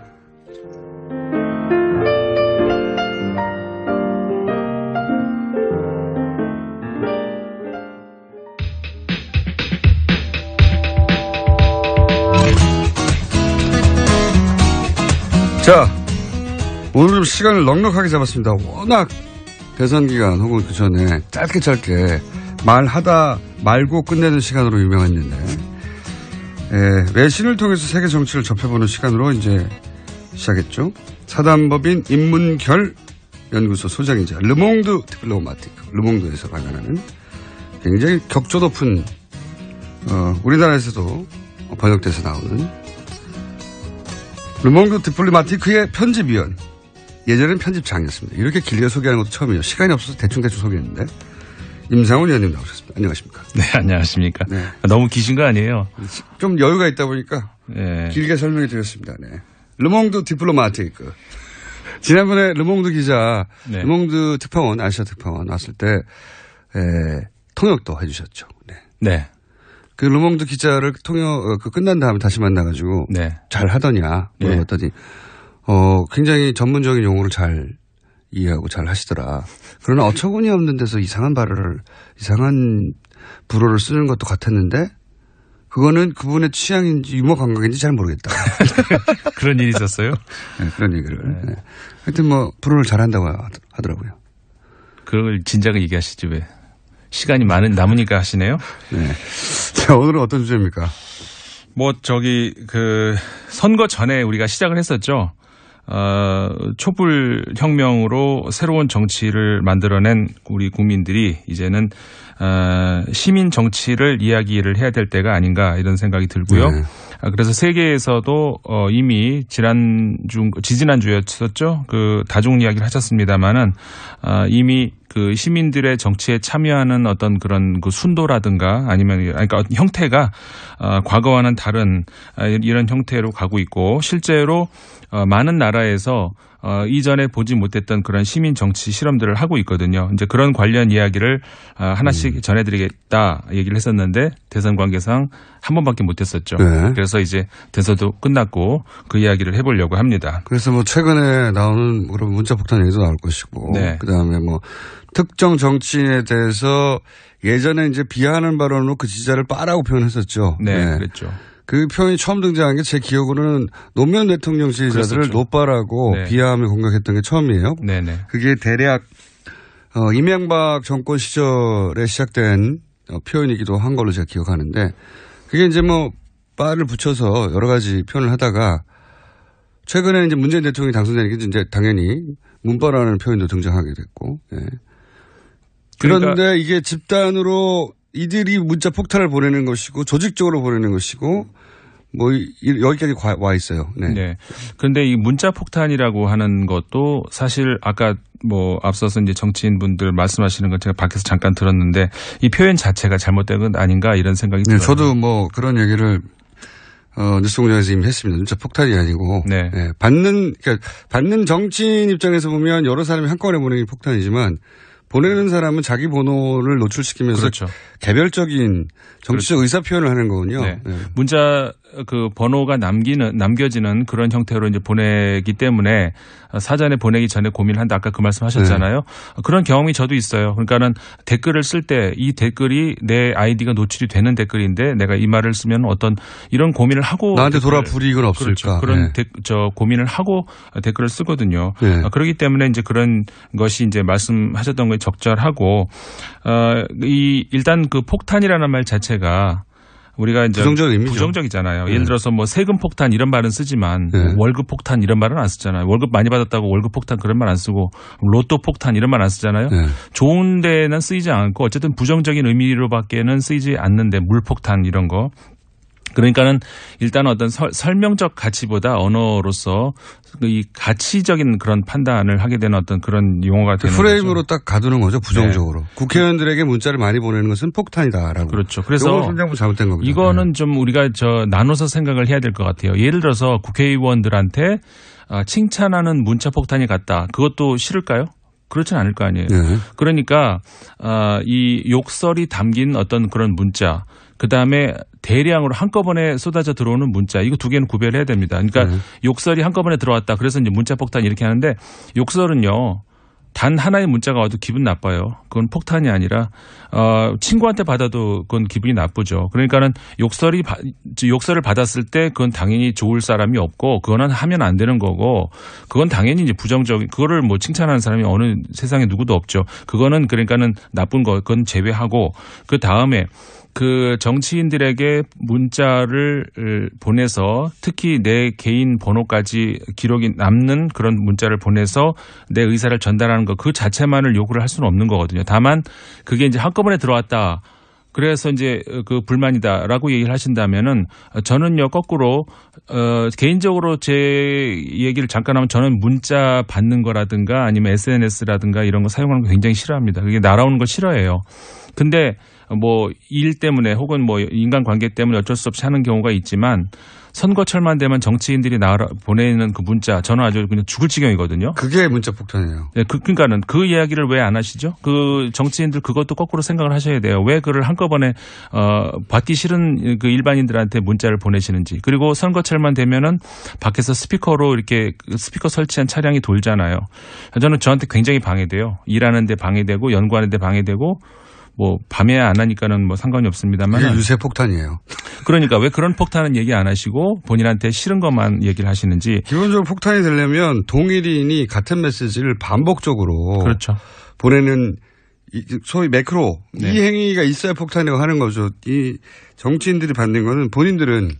자, 오늘 좀 시간을 넉넉하게 잡았습니다. 워낙 대선 기간 혹은 그 전에 짧게 말하다 말고 끝내는 시간으로 유명했는데 외신을 통해서 세계 정치를 접해보는 시간으로 이제 시작했죠. 사단법인 인문결 연구소 소장이자 르몽드 디플로마티크, 르몽드에서 발간하는 굉장히 격조 높은 우리나라에서도 번역돼서 나오는 르몽드 디플로마티크의 편집위원, 예전엔 편집장이었습니다. 이렇게 길게 소개하는 것도 처음이에요. 시간이 없어서 대충 소개했는데 임상훈 의원님 나오셨습니다. 안녕하십니까? 네, 안녕하십니까? 네. 너무 기신 거 아니에요? 좀 여유가 있다 보니까 네. 길게 설명해 드렸습니다. 네. 르몽드 디플로마티크. 지난번에 르몽드 기자, 네. 르몽드 특파원, 아시아 특파원 왔을 때 통역도 해주셨죠. 네. 네. 그 르몽드 기자를 끝난 다음에 다시 만나가지고 네. 잘 하더냐 물어봤더니 굉장히 전문적인 용어를 잘 이해하고 잘 하시더라. 그러나 어처구니 없는 데서 이상한 불어를 쓰는 것도 같았는데 그거는 그분의 취향인지 유머 감각인지 잘 모르겠다. 그런 일이 있었어요? 네, 그런 얘기를. 네. 하여튼 불어를 잘한다고 하더라고요. 그걸 진작에 얘기하시지 왜. 시간이 남으니까 하시네요. 네. 자, 오늘은 어떤 주제입니까? 선거 전에 우리가 시작을 했었죠. 촛불 혁명으로 새로운 정치를 만들어낸 우리 국민들이 이제는 시민 정치를 이야기를 해야 될 때가 아닌가 이런 생각이 들고요. 네. 그래서 세계에서도 이미 지지난주였었죠. 그 다중 이야기를 하셨습니다만은 이미 그 시민들의 정치에 참여하는 어떤 그런 그 순도라든가 아니면 그러니까 형태가 과거와는 다른 이런 형태로 가고 있고 실제로 많은 나라에서 이전에 보지 못했던 그런 시민 정치 실험들을 하고 있거든요. 이제 그런 관련 이야기를 하나씩 전해드리겠다 얘기를 했었는데 대선 관계상 한 번밖에 못했었죠. 네. 그래서 이제 대선도 끝났고 그 이야기를 해보려고 합니다. 그래서 최근에 나오는 그런 문자폭탄 얘기도 나올 것이고, 네. 그 다음에 특정 정치인에 대해서 예전에 이제 비하하는 발언으로 그 지지자를 빠라고 표현했었죠. 네. 그랬죠. 그 표현이 처음 등장한 게 제 기억으로는 노무현 대통령 지지자들을 그랬었죠. 노빠라고 네. 비하하며 공격했던 게 처음이에요. 네네. 그게 대략 이명박 정권 시절에 시작된 표현이기도 한 걸로 제가 기억하는데 그게 이제 빠를 붙여서 여러 가지 표현을 하다가 최근에 이제 문재인 대통령이 당선되니까 이제 당연히 문빠라는 표현도 등장하게 됐고. 예. 그런데 그러니까 이게 집단으로 이들이 문자 폭탄을 보내는 것이고 조직적으로 보내는 것이고 여기까지 와 있어요. 네. 네. 그런데 이 문자 폭탄이라고 하는 것도 사실 아까 앞서서 이제 정치인분들 말씀하시는 건 제가 밖에서 잠깐 들었는데 이 표현 자체가 잘못된 건 아닌가 이런 생각이 들어요. 네, 저도 그런 얘기를 뉴스공장에서 이미 했습니다. 문자 폭탄이 아니고 네. 네, 받는 정치인 입장에서 보면 여러 사람이 한꺼번에 보내는 게 폭탄이지만 보내는 사람은 자기 번호를 노출시키면서 그렇죠. 개별적인 정치적 의사 표현을 하는 거군요. 네. 네. 문자 그 번호가 남겨지는 그런 형태로 이제 보내기 때문에 사전에 보내기 전에 고민을 한다. 아까 그 말씀하셨잖아요. 네. 그런 경험이 저도 있어요. 그러니까는 댓글을 쓸 때 이 댓글이 내 아이디가 노출이 되는 댓글인데 내가 이 말을 쓰면 어떤 이런 고민을 하고 나한테 돌아 불이익은 없을까? 그렇죠. 그런 네. 고민을 하고 댓글을 쓰거든요. 네. 그렇기 때문에 이제 그런 것이 이제 말씀하셨던 게 적절하고 일단 그 폭탄이라는 말 자체가 우리가 이제 부정적이잖아요. 예를 들어서 세금 폭탄 이런 말은 쓰지만 월급 폭탄 이런 말은 안 쓰잖아요. 월급 많이 받았다고 월급 폭탄 그런 말 안 쓰고 로또 폭탄 이런 말 안 쓰잖아요. 좋은 데는 쓰이지 않고 어쨌든 부정적인 의미로밖에는 쓰이지 않는데 물폭탄 이런 거. 그러니까는 일단 어떤 설명적 가치보다 언어로서 이 가치적인 그런 판단을 하게 되는 어떤 그런 용어가 되는 프레임으로 거죠. 딱 가두는 거죠. 부정적으로. 네. 국회의원들에게 문자를 많이 보내는 것은 폭탄이다라고. 그렇죠. 그래서 선정부 잘못된 겁니다. 이거는 좀 우리가 나눠서 생각을 해야 될 것 같아요. 예를 들어서 국회의원들한테 칭찬하는 문자 폭탄이 갔다. 그것도 싫을까요? 그렇진 않을 거 아니에요. 네. 그러니까 이 욕설이 담긴 어떤 그런 문자, 그다음에 대량으로 한꺼번에 쏟아져 들어오는 문자, 이거 두 개는 구별해야 됩니다. 그러니까 욕설이 한꺼번에 들어왔다. 그래서 이제 문자 폭탄 이렇게 하는데 욕설은요. 단 하나의 문자가 와도 기분 나빠요. 그건 폭탄이 아니라 친구한테 받아도 그건 기분이 나쁘죠. 그러니까는 욕설을 받았을 때 그건 당연히 좋을 사람이 없고 그거는 하면 안 되는 거고 그건 당연히 이제 부정적인 그거를 뭐 칭찬하는 사람이 어느 세상에 누구도 없죠. 그거는 그러니까는 나쁜 거 그건 제외하고 그 다음에 그 정치인들에게 문자를 보내서 특히 내 개인 번호까지 기록이 남는 그런 문자를 보내서 내 의사를 전달하는 것 그 자체만을 요구를 할 수는 없는 거거든요. 다만 그게 이제 한꺼번에 들어왔다. 그래서 이제 그 불만이다라고 얘기를 하신다면은 저는요 거꾸로 개인적으로 제 얘기를 잠깐 하면 저는 문자 받는 거라든가 아니면 SNS라든가 이런 거 사용하는 거 굉장히 싫어합니다. 그게 날아오는 거 싫어해요. 근데 뭐 일 때문에 혹은 뭐 인간관계 때문에 어쩔 수 없이 하는 경우가 있지만 선거철만 되면 정치인들이 보내는 그 문자 저는 아주 그냥 죽을 지경이거든요. 그게 문자 폭탄이에요. 네, 그러니까는 그 이야기를 왜 안 하시죠? 그 정치인들 그것도 거꾸로 생각을 하셔야 돼요. 왜 그를 한꺼번에 받기 싫은 그 일반인들한테 문자를 보내시는지. 그리고 선거철만 되면은 밖에서 스피커로 이렇게 스피커 설치한 차량이 돌잖아요. 저는 저한테 굉장히 방해돼요. 일하는데 방해되고 연구하는데 방해되고. 뭐 밤에 안 하니까는 뭐 상관이 없습니다만 이게 유세 폭탄이에요. 그러니까 왜 그런 폭탄은 얘기 안 하시고 본인한테 싫은 것만 얘기를 하시는지. 기본적으로 폭탄이 되려면 동일인이 같은 메시지를 반복적으로 그렇죠. 보내는 소위 매크로 네. 이 행위가 있어야 폭탄이라고 하는 거죠. 이 정치인들이 받는 거는 본인들은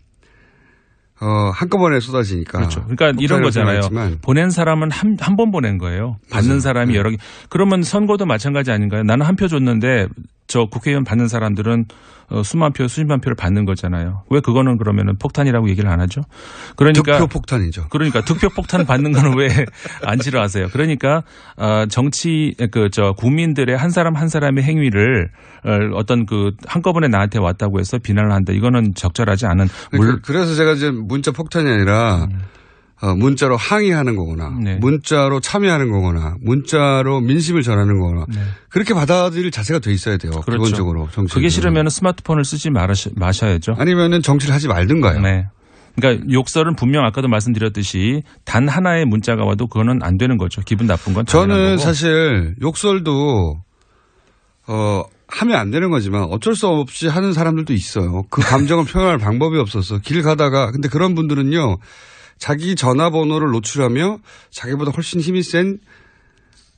한꺼번에 쏟아지니까. 그렇죠. 그러니까 이런 거잖아요. 보낸 사람은 한 번 보낸 거예요. 받는 맞아요. 사람이 여러 개. 그러면 선거도 마찬가지 아닌가요? 나는 한 표 줬는데 저 국회의원 받는 사람들은 수만 표, 수십만 표를 받는 거잖아요. 왜 그거는 그러면은 폭탄이라고 얘기를 안 하죠? 그러니까 득표 폭탄이죠. 그러니까 득표 폭탄 받는 거는 왜 안 싫어하세요? 그러니까 국민들의 한 사람 한 사람의 행위를 어떤 그 한꺼번에 나한테 왔다고 해서 비난을 한다. 이거는 적절하지 않은. 그래서 제가 이제 문자 폭탄이 아니라 문자로 항의하는 거거나 네. 문자로 참여하는 거거나 문자로 민심을 전하는 거거나 네. 그렇게 받아들일 자세가 돼 있어야 돼요. 그렇죠. 기본적으로. 그게 싫으면 스마트폰을 쓰지 마셔야죠. 아니면은 정치를 하지 말든가요. 네. 그러니까 욕설은 분명 아까도 말씀드렸듯이 단 하나의 문자가 와도 그거는 안 되는 거죠. 기분 나쁜 건 저는 거고. 사실 욕설도 하면 안 되는 거지만 어쩔 수 없이 하는 사람들도 있어요. 그 감정을 표현할 방법이 없어서 길 가다가 근데 그런 분들은요. 자기 전화번호를 노출하며 자기보다 훨씬 힘이 센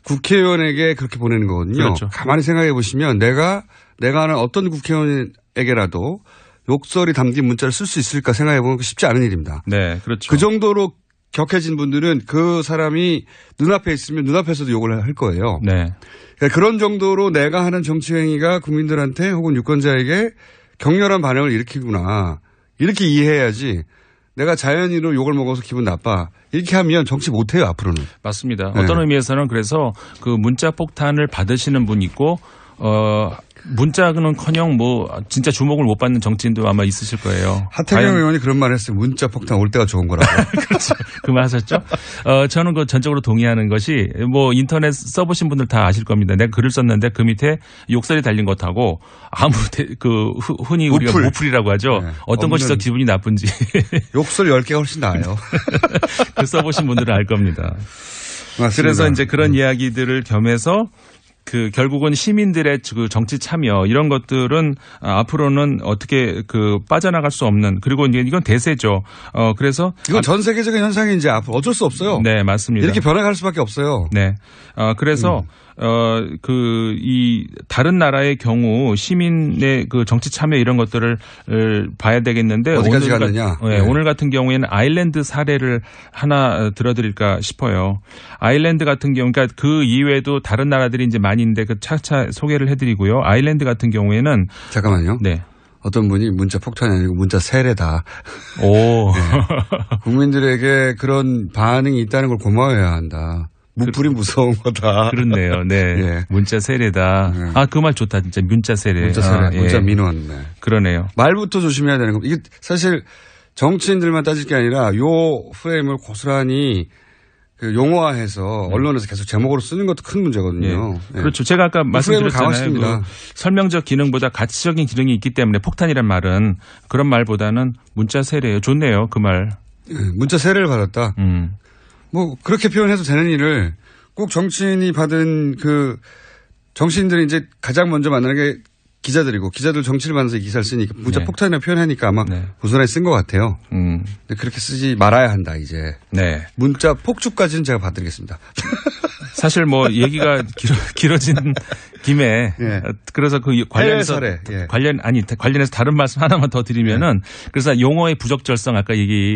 국회의원에게 그렇게 보내는 거거든요. 그렇죠. 가만히 생각해 보시면 내가 아는 어떤 국회의원에게라도 욕설이 담긴 문자를 쓸 수 있을까 생각해 보면 쉽지 않은 일입니다. 네, 그렇죠. 그 정도로 격해진 분들은 그 사람이 눈앞에 있으면 눈앞에서도 욕을 할 거예요. 네. 그러니까 그런 정도로 내가 하는 정치 행위가 국민들한테 혹은 유권자에게 격렬한 반응을 일으키구나. 이렇게 이해해야지. 내가 자연인으로 욕을 먹어서 기분 나빠. 이렇게 하면 정치 못해요, 앞으로는. 맞습니다. 네. 어떤 의미에서는 그래서 그 문자 폭탄을 받으시는 분 있고, 문자는커녕 뭐 진짜 주목을 못 받는 정치인도 아마 있으실 거예요. 하태경 의원이 그런 말 했어요. 문자 폭탄 올 때가 좋은 거라고. 그렇죠. 그 말 하셨죠? 저는 그 전적으로 동의하는 것이 뭐 인터넷 써보신 분들 다 아실 겁니다. 내가 글을 썼는데 그 밑에 욕설이 달린 것하고 흔히 우리가 모풀이라고 하죠. 네. 어떤 것이 더 기분이 나쁜지. 욕설 10개가 훨씬 나아요. 그 써보신 분들은 알 겁니다. 맞습니다. 그래서 이제 그런 이야기들을 겸해서 그 결국은 시민들의 그 정치 참여 이런 것들은 앞으로는 어떻게 그 빠져나갈 수 없는 그리고 이제 이건 대세죠. 그래서 이건 전 세계적인 현상인지 앞으로 어쩔 수 없어요. 네, 맞습니다. 이렇게 변해갈 수밖에 없어요. 네. 그래서 이 다른 나라의 경우 시민의 그 정치 참여 이런 것들을 봐야 되겠는데 어디까지 갔느냐? 네. 오늘 같은 경우에는 아일랜드 사례를 하나 들어드릴까 싶어요. 아일랜드 같은 경우, 그러니까 그 이외에도 다른 나라들이 이제 많이 있는데 그 차차 소개를 해드리고요. 아일랜드 같은 경우에는 잠깐만요. 네. 어떤 분이 문자 폭탄이 아니고 문자 세례다. 오. 네. 국민들에게 그런 반응이 있다는 걸 고마워해야 한다. 무풀이 무서운 거다. 그렇네요. 네. 예. 문자 세례다. 네. 그 말 좋다. 진짜 문자 세례. 문자 세례. 문자 예. 민원. 네. 그러네요. 말부터 조심해야 되는 겁니다. 이게 사실 정치인들만 따질 게 아니라 요 프레임을 고스란히 그 용어화해서 언론에서 계속 제목으로 쓰는 것도 큰 문제거든요. 예. 네. 그렇죠. 제가 아까 말씀드렸잖아요. 그 설명적 기능보다 가치적인 기능이 있기 때문에 폭탄이란 말은 그런 말보다는 문자 세례예요. 좋네요. 그 말. 문자 세례를 받았다. 뭐 그렇게 표현해도 되는 일을 꼭 정치인이 받은 정치인들이 이제 가장 먼저 만나는 게 기자들이고 기자들 정치를 만나서 이 기사를 쓰니까 문자 폭탄이라고 표현하니까 아마 고스란히 쓴 것 같아요. 근데 그렇게 쓰지 말아야 한다 이제. 네. 문자 폭주까지는 제가 봐드리겠습니다. 사실 뭐 얘기가 길어진 김에 그래서 그 관련해서 관련해서 다른 말씀 하나만 더 드리면은 그래서 용어의 부적절성 아까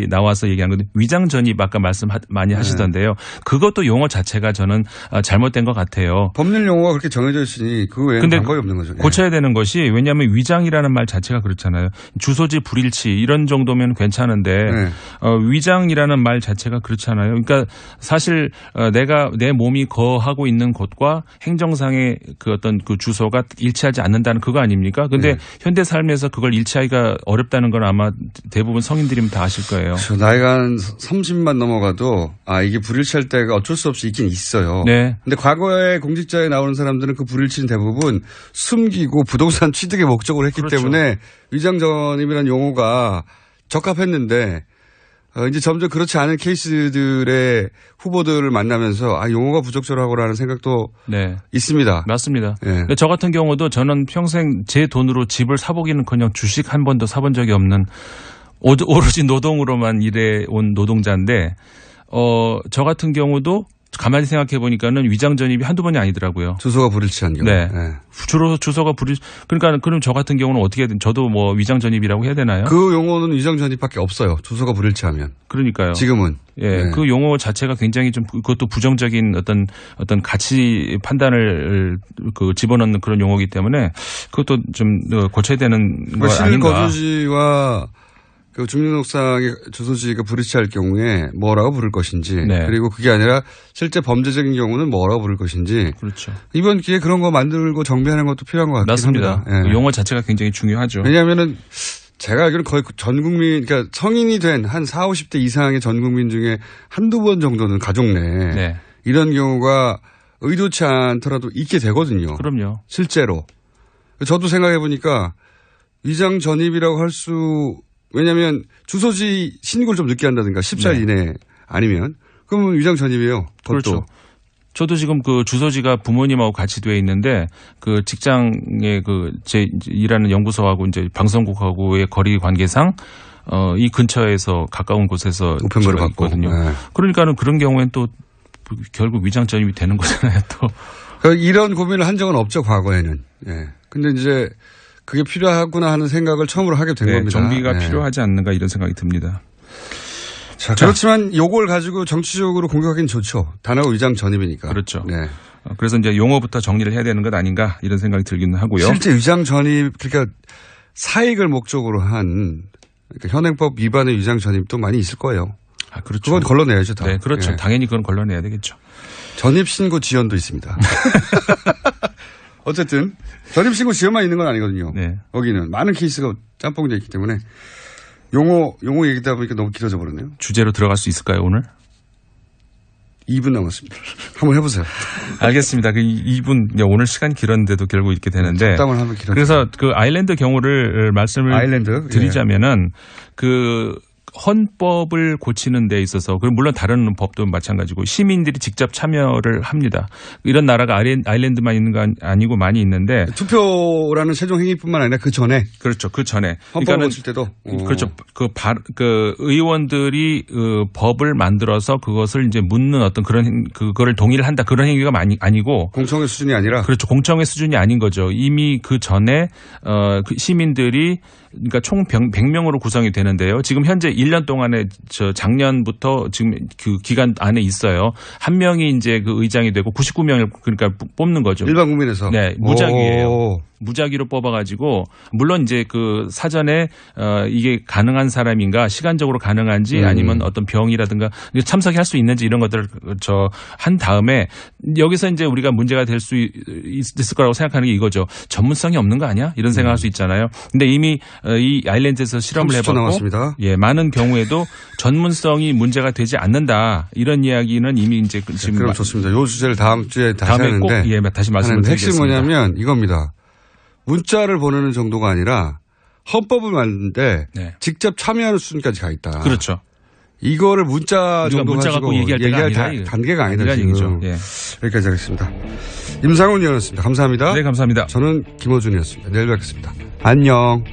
나와서 얘기한 건데 위장 전입 아까 말씀 많이 하시던데요. 그것도 용어 자체가 저는 잘못된 것 같아요. 법률 용어가 그렇게 정해져 있으니 그 외에는 방법이 없는 거죠. 고쳐야 되는 것이 왜냐하면 위장이라는 말 자체가 그렇잖아요. 주소지 불일치 이런 정도면 괜찮은데 위장이라는 말 자체가 그렇잖아요. 그러니까 사실 내가 내 몸이 거하고 있는 곳과 행정상의 그 어떤 그 주소가 일치하지 않는다는 그거 아닙니까? 근데 현대 삶에서 그걸 일치하기가 어렵다는 건 아마 대부분 성인들이면 다 아실 거예요. 그렇죠. 나이가 한 30만 넘어가도 이게 불일치할 때가 어쩔 수 없이 있긴 있어요. 네. 근데 과거에 공직자에 나오는 사람들은 그 불일치는 대부분 숨기고 부동산 취득의 목적으로 했기 때문에 위장 전입이라는 용어가 적합했는데 이제 점점 그렇지 않은 케이스들의 후보들을 만나면서 용어가 부적절하고라는 생각도 있습니다. 맞습니다. 근데 저 같은 경우도 저는 평생 제 돈으로 집을 사보기는커녕 주식 한 번도 사본 적이 없는 오로지 노동으로만 일해온 노동자인데 저 같은 경우도 가만히 생각해 보니까는 위장 전입이 한두 번이 아니더라고요. 주소가 불일치한 경우. 네. 주로 주소가 그러니까 그럼 저 같은 경우는 어떻게 저도 뭐 위장 전입이라고 해야 되나요? 그 용어는 위장 전입밖에 없어요. 주소가 불일치하면. 그러니까요. 지금은. 그 용어 자체가 굉장히 좀 그것도 부정적인 어떤 가치 판단을 집어넣는 그런 용어이기 때문에 그것도 좀 고쳐야 되는 거 아닌가. 실거주지와 그 주민등록상의 주소지가 불일치할 경우에 뭐라고 부를 것인지 그리고 그게 아니라 실제 범죄적인 경우는 뭐라고 부를 것인지 그렇죠. 이번 기회에 그런 거 만들고 정비하는 것도 필요한 것 같긴 맞습니다. 합니다. 용어 자체가 굉장히 중요하죠. 왜냐하면은 제가 알기로는 거의 전 국민 그러니까 성인이 된 한 40, 50대 이상의 전 국민 중에 한두 번 정도는 가족 내 이런 경우가 의도치 않더라도 있게 되거든요. 그럼요. 실제로. 저도 생각해 보니까 위장 전입이라고 왜냐하면 주소지 신고를 좀 늦게 한다든가 10살 이내 아니면 그러면 위장 전입이에요. 그렇죠. 저도 지금 그 주소지가 부모님하고 같이 돼 있는데 그 직장에 제 일하는 연구소하고 이제 방송국하고의 거리 관계상 이 근처에서 가까운 곳에서 우편물을 받거든요. 그러니까는 그런 경우엔 또 결국 위장 전입이 되는 거잖아요. 또 이런 고민을 한 적은 없죠 과거에는. 근데 이제 그게 필요하구나 하는 생각을 처음으로 하게 된 겁니다. 정비가 필요하지 않는가 이런 생각이 듭니다. 자, 그렇지만 요걸 가지고 정치적으로 공격하기는 좋죠. 단어가 위장 전입이니까. 그렇죠. 그래서 이제 용어부터 정리를 해야 되는 것 아닌가 이런 생각이 들기는 하고요. 실제 위장 전입 그러니까 사익을 목적으로 한 그러니까 현행법 위반의 위장 전입도 많이 있을 거예요. 그렇죠. 그건 걸러내야죠. 다. 네, 그렇죠. 당연히 그건 걸러내야 되겠죠. 전입 신고 지연도 있습니다. 어쨌든 전입신고 지연만 있는 건 아니거든요. 거기는 많은 케이스가 짬뽕되어 있기 때문에 용어 얘기다 보니까 너무 길어져 버렸네요. 주제로 들어갈 수 있을까요 오늘? 2분 남았습니다. 한번 해보세요. 알겠습니다. 그 2분 오늘 시간 길었는데도 결국 이렇게 되는데. 적당을 하면 길어져. 그래서 그 아일랜드 경우를 말씀을 드리자면은 그 헌법을 고치는 데 있어서 그리고 물론 다른 법도 마찬가지고 시민들이 직접 참여를 합니다. 이런 나라가 아일랜드만 있는 거 아니고 많이 있는데 투표라는 최종 행위뿐만 아니라 그 전에 그렇죠. 그 전에 헌법 고칠 때도 그렇죠. 그 의원들이 법을 만들어서 그것을 이제 묻는 어떤 그거를 동의를 한다 그런 행위가 아니고 공청회 수준이 아니라 그렇죠. 공청회 수준이 아닌 거죠. 이미 그 전에 그 시민들이 그러니까 총 100명으로 구성이 되는데요. 지금 현재 1년 동안에 작년부터 지금 그 기간 안에 있어요. 한 명이 이제 그 의장이 되고 99명을 그러니까 뽑는 거죠. 일반 국민에서. 네, 무작위예요. 무작위로 뽑아가지고 물론 이제 그 사전에 이게 가능한 사람인가 시간적으로 가능한지 아니면 어떤 병이라든가 참석할 수 있는지 이런 것들을 한 다음에 여기서 이제 우리가 문제가 될 수 있을 거라고 생각하는 게 이거죠. 전문성이 없는 거 아니야? 이런 생각할 수 있잖아요. 근데 이미 이 아일랜드에서 실험을 해봤고 많은 경우에도 전문성이 문제가 되지 않는다 이런 이야기는 이미 이제 지금 그럼 좋습니다. 이 주제를 다음 주에 다시 다음에 하는데 꼭 다시 말씀을 드리겠습니다. 핵심이 뭐냐면 이겁니다. 문자를 보내는 정도가 아니라 헌법을 만드는데 직접 참여하는 수준까지 가 있다. 그렇죠. 이거를 문자 정도 문자 가지고 갖고 얘기할 때가 단계가 아니다. 아니라 지금. 얘기죠. 예. 여기까지 하겠습니다. 임상훈 의원이었습니다. 감사합니다. 네, 감사합니다. 저는 김호준이었습니다. 내일 뵙겠습니다. 안녕.